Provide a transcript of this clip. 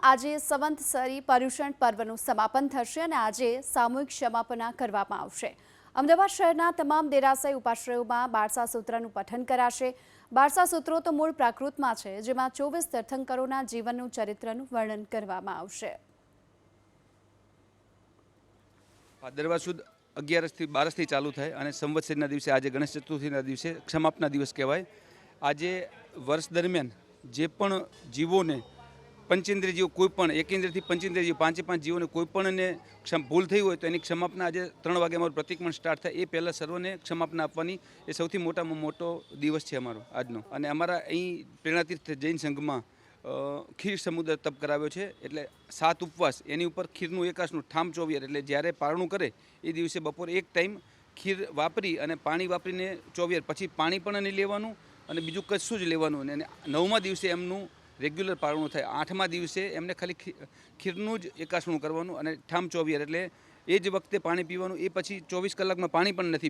આજે સંવત્સરી પર્યુષણ પર્વનું સમાપન થશે અને આજે સામૂહિક ક્ષમાપના કરવામાં આવશે। અમદાવાદ શહેરના તમામ દેરાસરી ઉપાશ્રયોમાં બારસા સૂત્રનું પઠન કરાશે। બારસા સૂત્રો તો મૂળ પ્રાકૃતમાં છે, જેમાં 24 તીર્થંકરોના જીવનનું ચરિત્રનું વર્ણન કરવામાં આવશે। ભાદરવા સુદ 11 થી 12 ચાલુ થાય અને સંવત્સરીના દિવસે આજે ગણેશ ચતુર્થીના દિવસે ક્ષમાપના દિવસ કહેવાય। આજે વર્ષ દરમિયાન જે પણ જીવોને પંચેન્દ્રિય જીવો કોઈપણ એકેન્દ્રિયથી પંચેન્દ્રિય જીવ પાંચે પાંચ જીવોને કોઈપણને ભૂલ થઈ હોય તો એની ક્ષમાપના આજે 3 વાગે અમારું પ્રતિક્રમણ સ્ટાર્ટ થાય એ પહેલાં સર્વને ક્ષમાપના આપવાની એ સૌથી મોટામાં મોટો દિવસ છે અમારો આજનો। અને અમારા અહીં પ્રેરણાતીર્થ જૈન સંઘમાં ખીર સમુદ્ર તપ કરાવ્યો છે, એટલે 7 ઉપવાસ એની ઉપર ખીરનું એકાશનું ઠામ ચોવિયાર, એટલે જ્યારે પારણું કરે એ દિવસે બપોરે એક ટાઈમ ખીર વાપરી અને પાણી વાપરીને ચોવિયાર, પછી પાણી પણ નહીં લેવાનું અને બીજું કશું જ લેવાનું નહીં। અને 9મા દિવસે એમનું રેગ્યુલર પારણું થાય। 8મા દિવસે એમને ખાલી ખીરનું જ એકાશનું કરવાનું અને ઠામ ચોવિયાર, એટલે એ જ વખતે પાણી પીવાનું, એ પછી 24 કલાકમાં પાણી પણ નથી